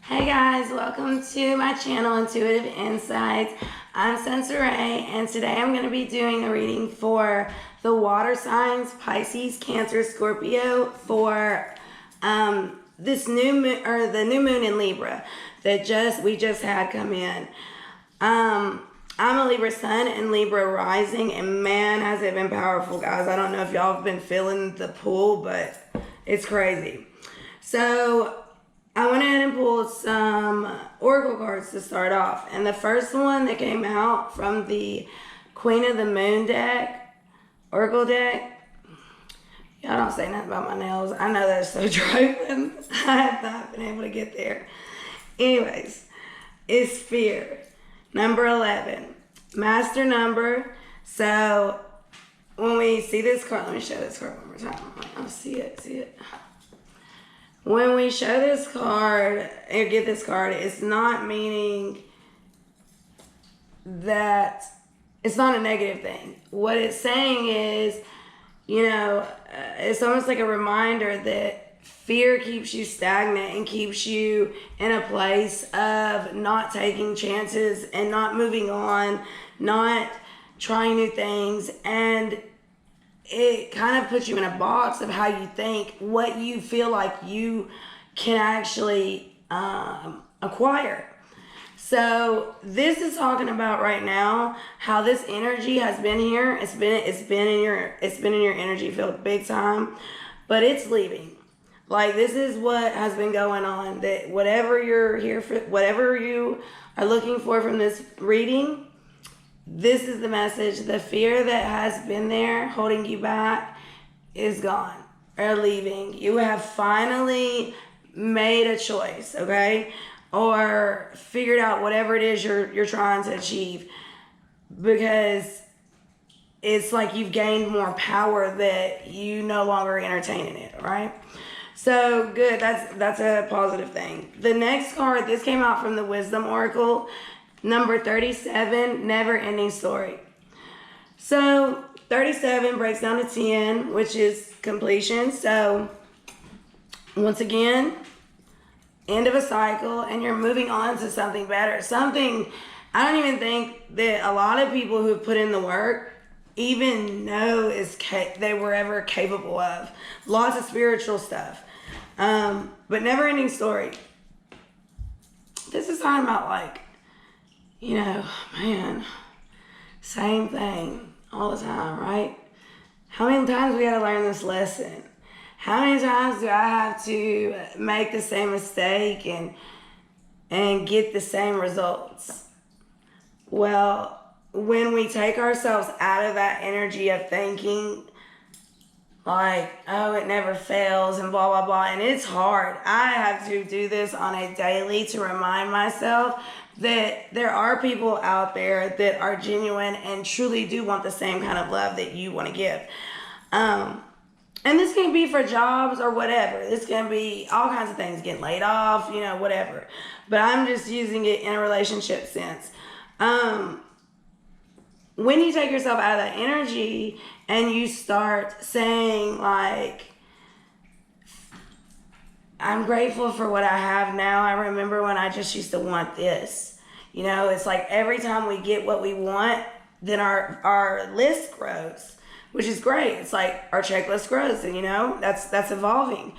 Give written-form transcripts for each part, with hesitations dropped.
Hey guys, welcome to my channel, Intuitive Insights. I'm Sensei, and today I'm going to be doing a reading for the water signs, Pisces, Cancer, Scorpio, for this new moon, or the new moon in Libra that we just had come in. I'm a Libra sun and Libra rising, and man, has it been powerful, guys. I don't know if y'all have been feeling the pull, but it's crazy. So I went ahead and pulled some oracle cards to start off. And the first one that came out from the Queen of the Moon deck, oracle deck. Y'all don't say nothing about my nails. I know that's so trifling. I have not been able to get there. Anyways, it's fear. Number 11. Master number. So when we see this card, let me show this card one more time. I'll see it. When we show this card or get this card, it's not meaning that it's not a negative thing. What it's saying is, it's almost like a reminder that fear keeps you stagnant and keeps you in a place of not taking chances and not moving on, not trying new things, and it kind of puts you in a box of how you think, what you feel like you can actually acquire. So this is talking about right now how this energy has been here. It's been in your energy field big time, but it's leaving. Like, this is what has been going on. That whatever you're here for, whatever you are looking for from this reading, this is the message. The fear that has been there holding you back is gone or leaving. You have finally made a choice, okay? Or figured out whatever it is you're trying to achieve, because it's like you've gained more power that you no longer entertaining it, right? So good, that's a positive thing. The next card, this came out from the Wisdom Oracle. Number 37, never ending story. So 37 breaks down to 10, which is completion. So once again, end of a cycle, and you're moving on to something better. Something I don't even think that a lot of people who've put in the work even know they were ever capable of. Lots of spiritual stuff. But never ending story. This is talking about, like, same thing all the time, right? How many times we gotta learn this lesson? How many times do I have to make the same mistake and get the same results? Well, when we take ourselves out of that energy of thinking like, oh, it never fails and blah, blah, blah, and it's hard. I have to do this on a daily to remind myself that there are people out there that are genuine and truly do want the same kind of love that you want to give. And this can be for jobs or whatever. This can be all kinds of things, getting laid off, whatever. But I'm just using it in a relationship sense. When you take yourself out of that energy and you start saying, like, I'm grateful for what I have now. I remember when I just used to want this. It's like every time we get what we want, then our list grows, which is great. It's like our checklist grows, and that's evolving.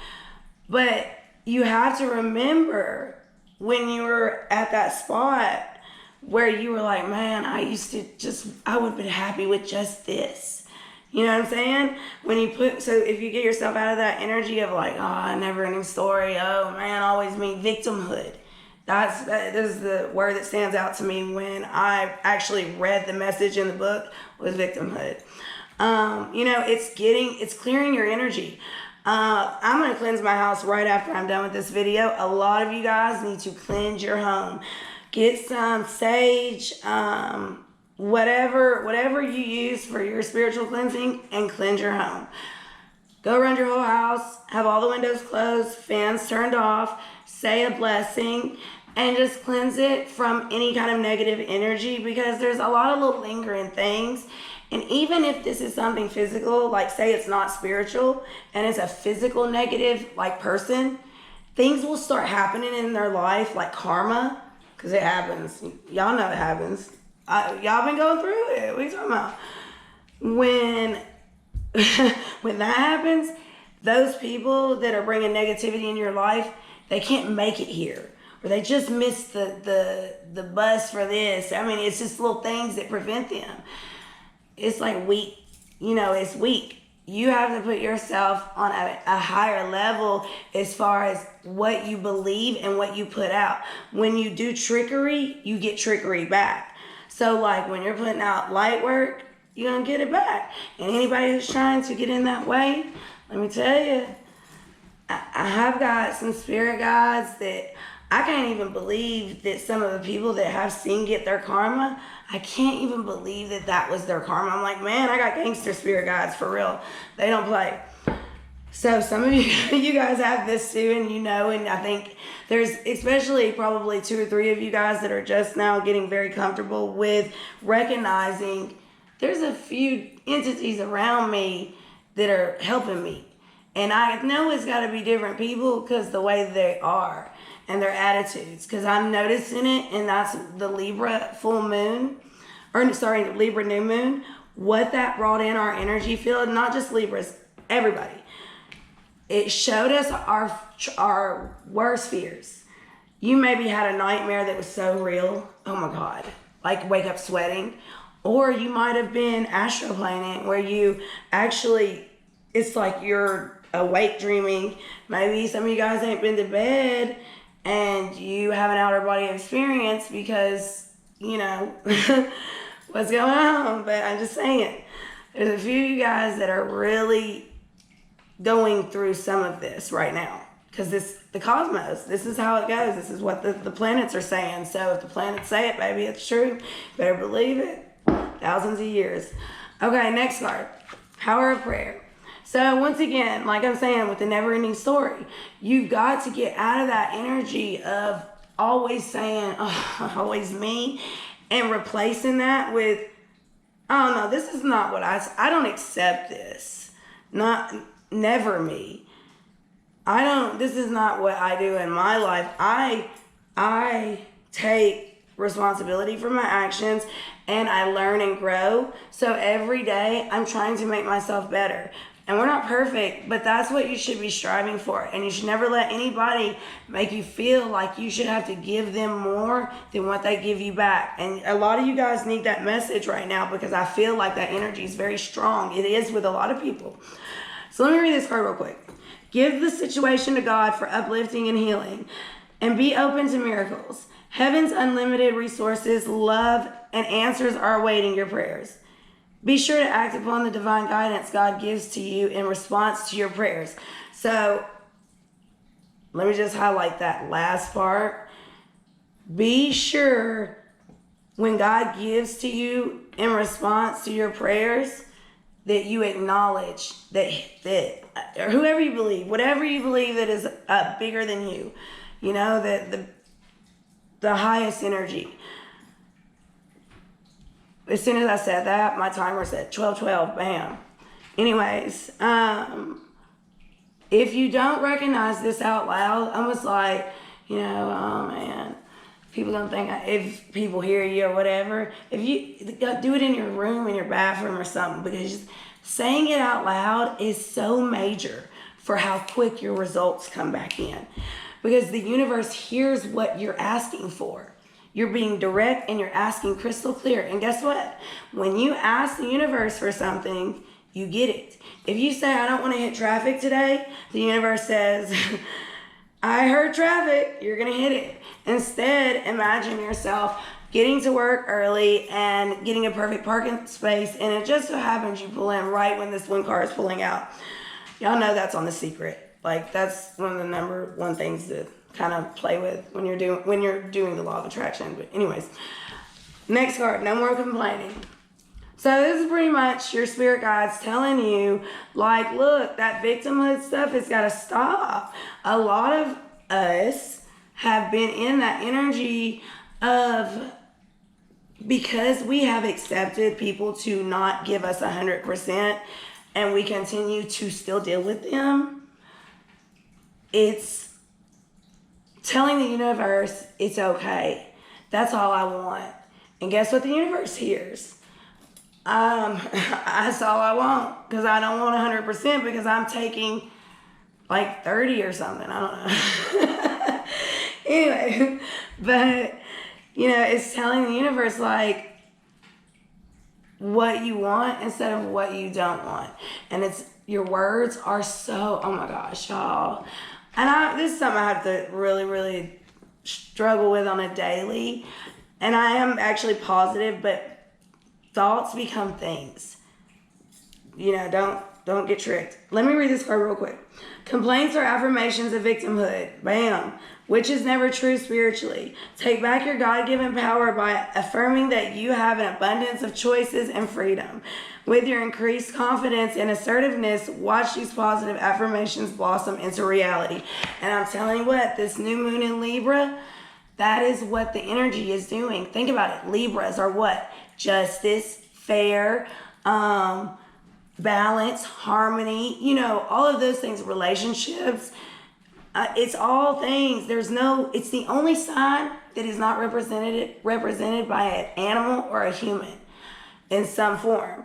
But you have to remember when you were at that spot where you were like, man, I would have been happy with just this. You know what I'm saying? So if you get yourself out of that energy of like, oh, never ending story, oh man, always me, victimhood. That is the word that stands out to me when I actually read the message in the book, was victimhood. It's clearing your energy. I'm going to cleanse my house right after I'm done with this video. A lot of you guys need to cleanse your home. Get some sage, whatever you use for your spiritual cleansing, and cleanse your home. Go around your whole house, have all the windows closed, fans turned off, say a blessing, and just cleanse it from any kind of negative energy, because there's a lot of little lingering things. And even if this is something physical, like say it's not spiritual and it's a physical negative, like person, things will start happening in their life, like karma, because it happens. Y'all know it happens. Y'all been going through it. What are you talking about? When that happens, those people that are bringing negativity in your life, they can't make it here. Or they just missed the bus for this. I mean, it's just little things that prevent them. It's like weak. It's weak. You have to put yourself on a higher level as far as what you believe and what you put out. When you do trickery, you get trickery back. So like when you're putting out light work, you're going to get it back. And anybody who's trying to get in that way, let me tell you, I have got some spirit guides that I can't even believe that some of the people that have seen get their karma, I can't even believe that was their karma. I'm like, man, I got gangster spirit guides for real. They don't play. So some of you guys have this too, and and I think there's especially probably 2 or 3 of you guys that are just now getting very comfortable with recognizing there's a few entities around me that are helping me. And I know it's got to be different people because the way they are and their attitudes, because I'm noticing it, and that's the Libra full moon, Libra new moon, what that brought in our energy field, not just Libras, everybody. It showed us our worst fears. You maybe had a nightmare that was so real, oh my God, like wake up sweating, or you might have been astroplaning where you actually, it's like you're awake dreaming. Maybe some of you guys ain't been to bed and you have an outer body experience because, what's going on. But I'm just saying, there's a few of you guys that are really going through some of this right now. Because the cosmos, this is how it goes. This is what the planets are saying. So if the planets say it, baby, it's true. Better believe it. Thousands of years. Okay, next card. Power of prayer. So once again, like I'm saying, with the never-ending story, you've got to get out of that energy of always saying, oh, always me, and replacing that with, oh no, this is not what I don't accept this. Never me. This is not what I do in my life. I take responsibility for my actions and I learn and grow. So every day I'm trying to make myself better. And we're not perfect, but that's what you should be striving for. And you should never let anybody make you feel like you should have to give them more than what they give you back. And a lot of you guys need that message right now because I feel like that energy is very strong. It is with a lot of people. So let me read this card real quick. Give the situation to God for uplifting and healing, and be open to miracles. Heaven's unlimited resources, love, and answers are awaiting your prayers. Be sure to act upon the divine guidance God gives to you in response to your prayers. So let me just highlight that last part. Be sure when God gives to you in response to your prayers that you acknowledge that or whoever you believe, whatever you believe that is bigger than you, that the highest energy. As soon as I said that, my timer said 12:12, bam. Anyways, if you don't recognize this out loud, almost like, oh man, people don't think, if people hear you or whatever, if you do it in your room, in your bathroom or something, because just saying it out loud is so major for how quick your results come back in. Because the universe hears what you're asking for. You're being direct and you're asking crystal clear. And guess what? When you ask the universe for something, you get it. If you say, I don't want to hit traffic today, the universe says, I heard traffic, you're going to hit it. Instead, imagine yourself getting to work early and getting a perfect parking space, and it just so happens you pull in right when this one car is pulling out. Y'all know that's on The Secret. Like, that's one of the number one things to kind of play with when you're doing the law of attraction. But anyways, next card, no more complaining. So this is pretty much your spirit guides telling you, like, look, that victimhood stuff has got to stop. A lot of us have been in that energy of, because we have accepted people to not give us 100% and we continue to still deal with them, it's telling the universe it's okay. That's all I want. And guess what the universe hears? That's all I want, because I don't want 100% because I'm taking like 30 or something. I don't know. Anyway, but it's telling the universe like what you want instead of what you don't want. And it's your words are so, oh my gosh, y'all. And this is something I have to really, really struggle with on a daily. And I am actually positive, but thoughts become things. Don't get tricked. Let me read this card real quick. Complaints are affirmations of victimhood. Bam. Which is never true spiritually. Take back your God-given power by affirming that you have an abundance of choices and freedom. With your increased confidence and assertiveness, watch these positive affirmations blossom into reality. And I'm telling you what, this new moon in Libra, that is what the energy is doing. Think about it. Libras are what? Justice, fair, balance, harmony, all of those things, relationships. It's all things. It's the only sign that is not represented by an animal or a human in some form.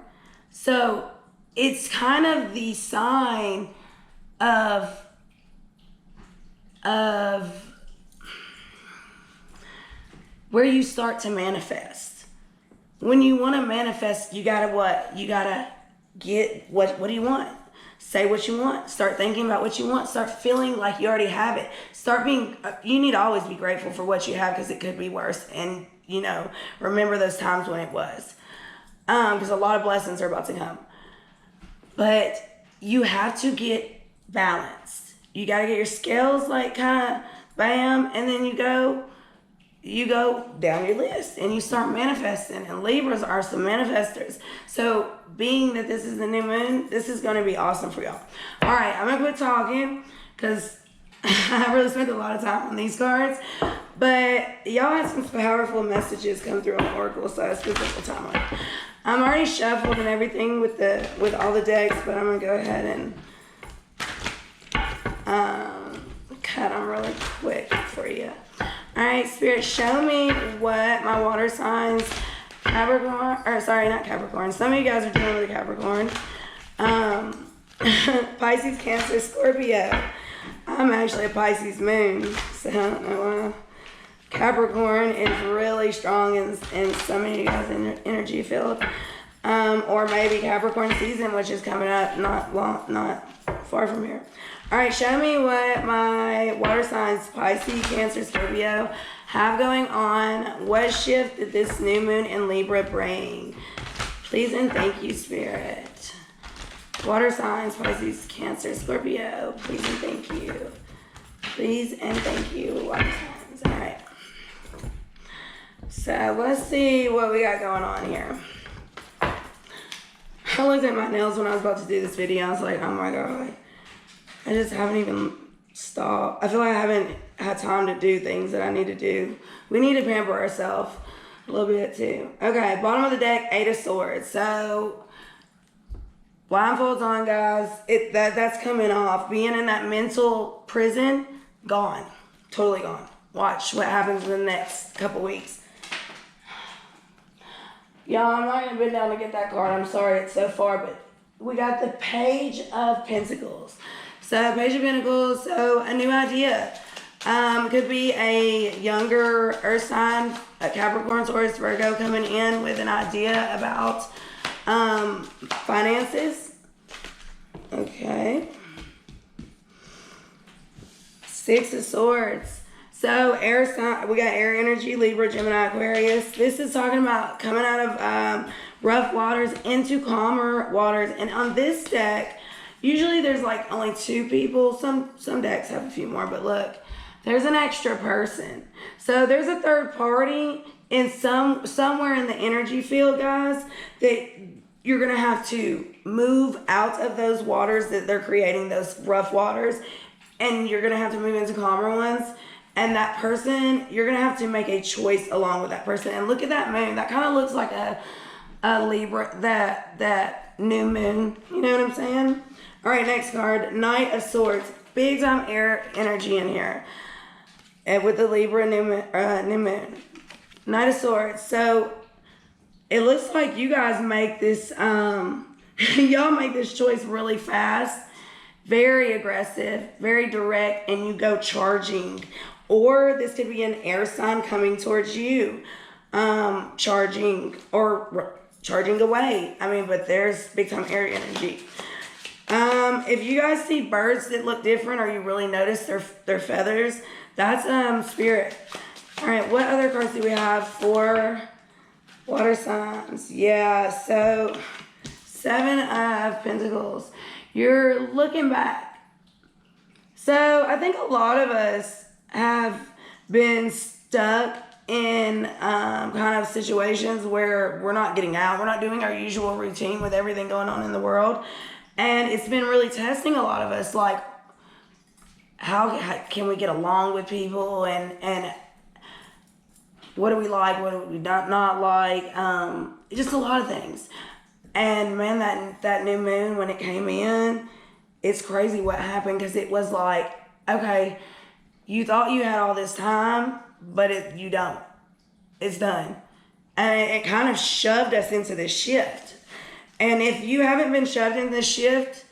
So it's kind of the sign of where you start to manifest. When you want to manifest, you gotta what? You gotta get what do you want? Say what you want. Start thinking about what you want. Start feeling like you already have it. You need to always be grateful for what you have, because it could be worse. And, remember those times when it was. Because a lot of blessings are about to come. But you have to get balanced. You got to get your scales like kind of bam, and then you go down your list and you start manifesting. And Libras are some manifestors. So being that this is the new moon, this is going to be awesome for y'all. All right, I'm going to quit talking because I really spent a lot of time on these cards. But y'all had some powerful messages come through on Oracle, so I spent some time on it. I'm already shuffled and everything with all the decks, but I'm going to go ahead and cut them really quick for you. All right, Spirit, show me what my water signs, not Capricorn. Some of you guys are dealing with a Capricorn. Pisces, Cancer, Scorpio. I'm actually a Pisces moon, so I don't know why. Capricorn is really strong in some of you guys' energy field. Or maybe Capricorn season, which is coming up not far from here. All right, show me what my water signs, Pisces, Cancer, Scorpio, have going on. What shift did this new moon in Libra bring? Please and thank you, Spirit. Water signs, Pisces, Cancer, Scorpio, please and thank you. Please and thank you, water signs. All right. So let's see what we got going on here. I looked at my nails when I was about to do this video. I was like, oh my God. I just haven't even stopped. I feel like I haven't had time to do things that I need to do. We need to pamper ourselves a little bit too. Okay, bottom of the deck, 8 of Swords. So, blindfolds on, guys. That's coming off. Being in that mental prison, gone. Totally gone. Watch what happens in the next couple weeks. Y'all, I'm not going to bend down to get that card. I'm sorry it's so far, but we got the Page of Pentacles. So, Page of Pentacles, so a new idea. Could be a younger earth sign, a Capricorn, Taurus, Virgo coming in with an idea about finances. Okay. 6 of Swords. So, air sign, we got air energy, Libra, Gemini, Aquarius. This is talking about coming out of rough waters into calmer waters. And on this deck, usually there's like only 2 people. Some decks have a few more, but look, there's an extra person. So there's a third party in somewhere in the energy field, guys, that you're going to have to move out of those waters that they're creating, those rough waters, and you're going to have to move into calmer ones. And that person, you're going to have to make a choice along with that person. And look at that moon. That kind of looks like a Libra, that new moon. You know what I'm saying? All right, next card, Knight of Swords. Big time air energy in here. and with the Libra new moon. Knight of Swords. So it looks like you guys make this, y'all make this choice really fast, very aggressive, very direct, and you go charging. Or this could be an air sign coming towards you, charging away. I mean, but there's big time air energy. If you guys see birds that look different or you really notice their feathers, that's spirit. All right, what other cards do we have for water signs? Yeah, so 7 of Pentacles. You're looking back. So I think a lot of us have been stuck in kind of situations where we're not getting out. We're not doing our usual routine with everything going on in the world. And it's been really testing a lot of us, like, how can we get along with people, and what do we like, what do we not like, just a lot of things. And man, that new moon, when it came in, it's crazy what happened, because it was like, okay, you thought you had all this time, but you don't. It's done. And it kind of shoved us into this shift. And if you haven't been shoved in this shift,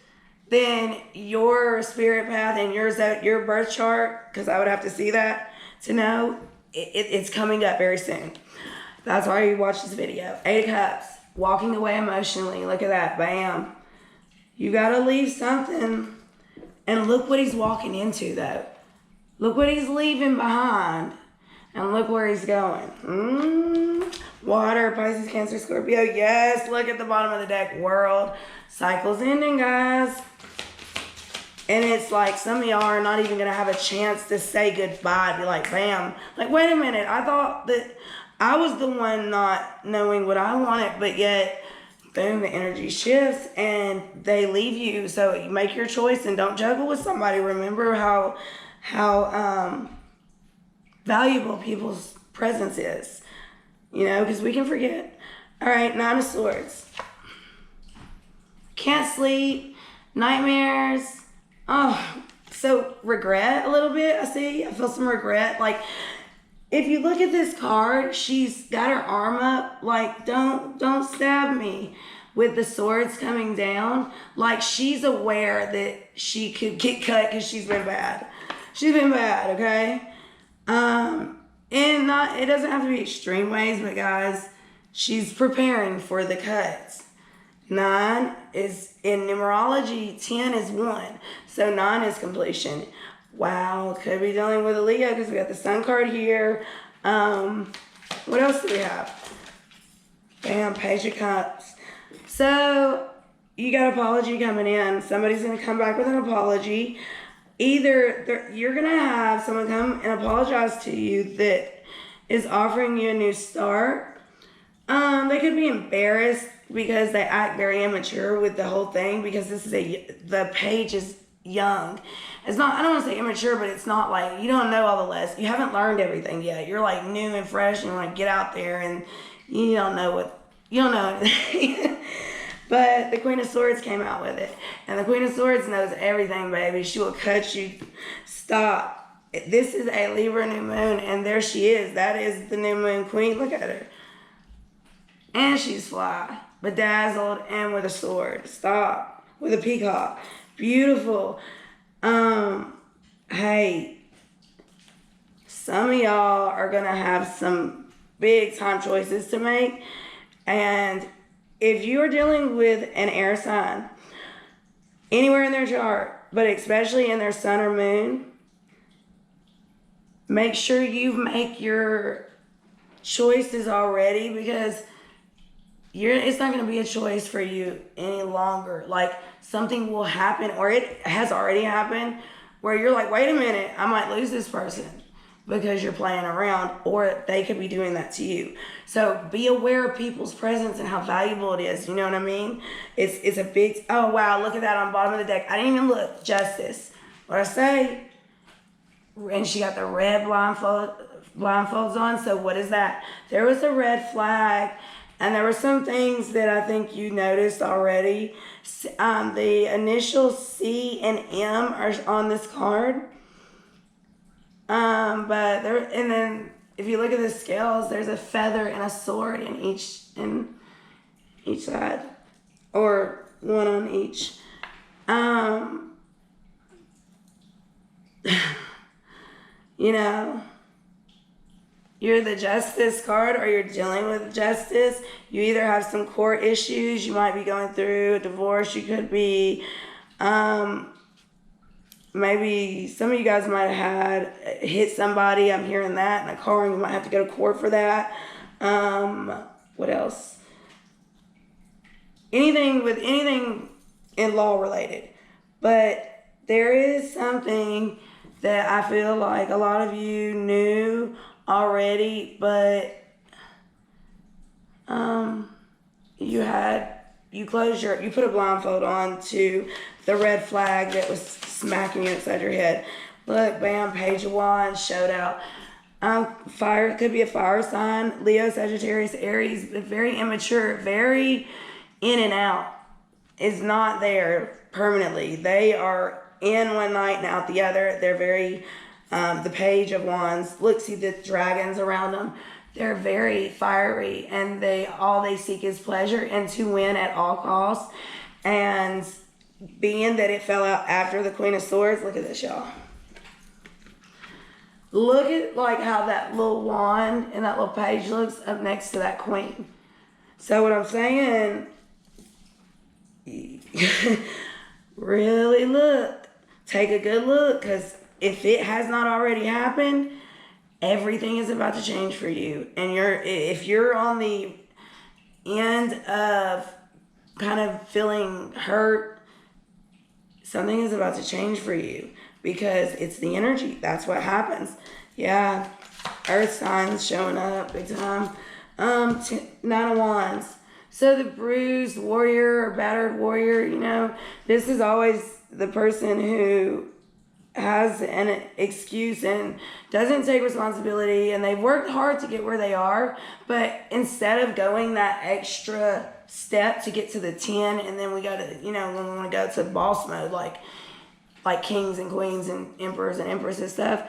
then your spirit path and your birth chart, because I would have to see that to know, it's coming up very soon. That's why you watch this video. 8 of Cups, walking away emotionally. Look at that, bam. You gotta leave something. And look what he's walking into, though. Look what he's leaving behind. And look where he's going. Water, Pisces, Cancer, Scorpio. Yes, look at the bottom of the deck. World. Cycle's ending, guys. And it's like some of y'all are not even going to have a chance to say goodbye. Be like, bam. Like, wait a minute. I thought that I was the one not knowing what I wanted. But yet, boom, the energy shifts and they leave you. So you make your choice and don't juggle with somebody. Remember how valuable people's presence is, you know, because we can forget. All right, 9 of Swords. Can't sleep, nightmares. Oh, so regret a little bit. I feel some regret. Like, if you look at this card, she's got her arm up, like, don't stab me, with the swords coming down. Like, she's aware that she could get cut because she's been bad. She's been bad, okay? And it doesn't have to be extreme ways, but guys, she's preparing for the cuts. 9 is, in numerology, 10 is 1. So 9 is completion. Wow, could be dealing with a Leo because we got the Sun card here. What else do we have? Bam, Page of Cups. So you got apology coming in. Somebody's going to come back with an apology. Either you're going to have someone come and apologize to you that is offering you a new start. They could be embarrassed because they act very immature with the whole thing, because the page is young. It's not, I don't want to say immature, but it's not like, you don't know all the lessons. You haven't learned everything yet. You're like new and fresh and like get out there and you don't know anything. But the Queen of Swords came out with it. And the Queen of Swords knows everything, baby. She will cut you. Stop. This is a Libra new moon, and there she is. That is the new moon queen. Look at her. And she's fly, bedazzled, and with a sword. Stop. With a peacock. Beautiful. Hey, some of y'all are going to have some big time choices to make. And if you are dealing with an air sign, anywhere in their chart, but especially in their sun or moon, make sure you make your choices already, because it's not going to be a choice for you any longer. Like, something will happen, or it has already happened, where you're like, wait a minute, I might lose this person because you're playing around, or they could be doing that to you. So be aware of people's presence and how valuable it is. You know what I mean? It's a big, oh wow, look at that on the bottom of the deck. I didn't even look. Justice. What I say? And she got the red blindfolds on. So what is that? There was a red flag, and there were some things that I think you noticed already. The initials C and M are on this card. But there, and then if you look at the scales, there's a feather and a sword in each side, or one on each. You know, you're the justice card, or you're dealing with justice. You either have some court issues, you might be going through a divorce, you could be, maybe some of you guys might have hit somebody. I'm hearing that in a car, and you might have to go to court for that. What else? Anything in law related. But there is something that I feel like a lot of you knew already, but you put a blindfold on to the red flag that was smacking you inside your head. Look, bam, Page of Wands showed out. Fire, could be a fire sign, Leo, Sagittarius, Aries, but very immature, very in and out, is not there permanently. They are in one night and out the other. They're very, the Page of Wands, look, see the dragons around them. They're very fiery, and all they seek is pleasure and to win at all costs. And being that it fell out after the Queen of Swords, look at this, y'all. Look at like how that little wand and that little page looks up next to that queen. So what I'm saying, really look, take a good look, because if it has not already happened, everything is about to change for you. And if you're on the end of kind of feeling hurt, something is about to change for you, because it's the energy. That's what happens. Yeah, earth signs showing up big time. Nine of Wands. So the bruised warrior or battered warrior, this is always the person who has an excuse and doesn't take responsibility, and they've worked hard to get where they are, but instead of going that extra step to get to the 10, and then we got to, when we want to go to boss mode, like kings and queens and emperors and empresses stuff,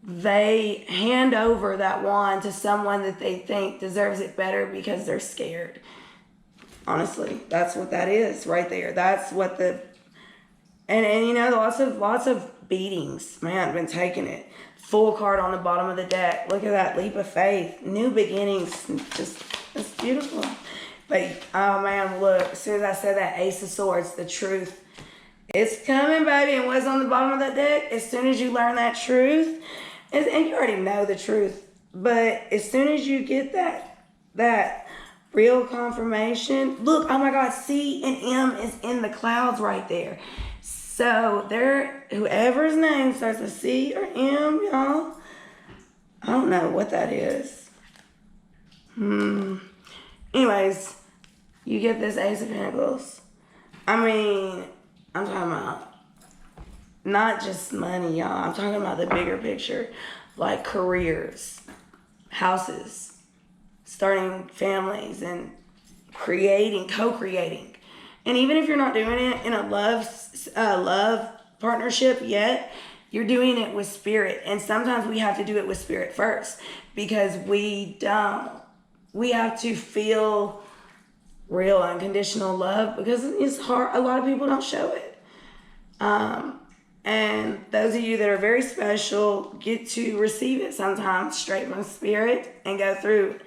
they hand over that wand to someone that they think deserves it better because they're scared. Honestly, that's what that is right there. That's what and lots of beatings. Man, I've been taking it. Full card on the bottom of the deck. Look at that leap of faith. New beginnings. Just, it's beautiful. But, oh man, look. As soon as I said that Ace of Swords, the truth. It's coming, baby. And what's on the bottom of that deck? As soon as you learn that truth, and you already know the truth, but as soon as you get that real confirmation, look, oh my God, C and M is in the clouds right there. So whoever's name starts with C or M, y'all, I don't know what that is. Anyways, you get this Ace of Pentacles. I mean, I'm talking about not just money, y'all. I'm talking about the bigger picture, like careers, houses, starting families, and co-creating. And even if you're not doing it in a love partnership yet, you're doing it with spirit. And sometimes we have to do it with spirit first, because we have to feel real unconditional love, because it's hard. A lot of people don't show it. And those of you that are very special get to receive it sometimes straight from spirit and go through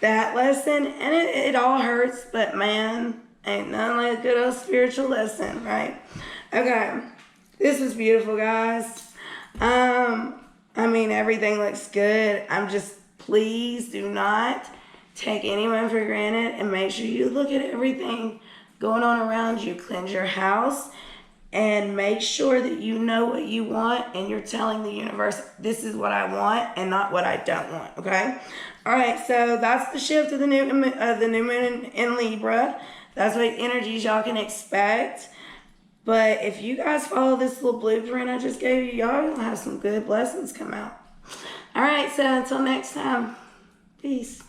that lesson. And it all hurts, but man, ain't nothing like a good old spiritual lesson, right? Okay, this was beautiful, guys. Everything looks good. Please do not take anyone for granted, and make sure you look at everything going on around you. Cleanse your house, and make sure that you know what you want, and you're telling the universe, this is what I want and not what I don't want, okay? All right, so that's the shift of the new moon in Libra. That's what energies y'all can expect. But if you guys follow this little blueprint I just gave you, y'all will have some good blessings come out. All right, so until next time, peace.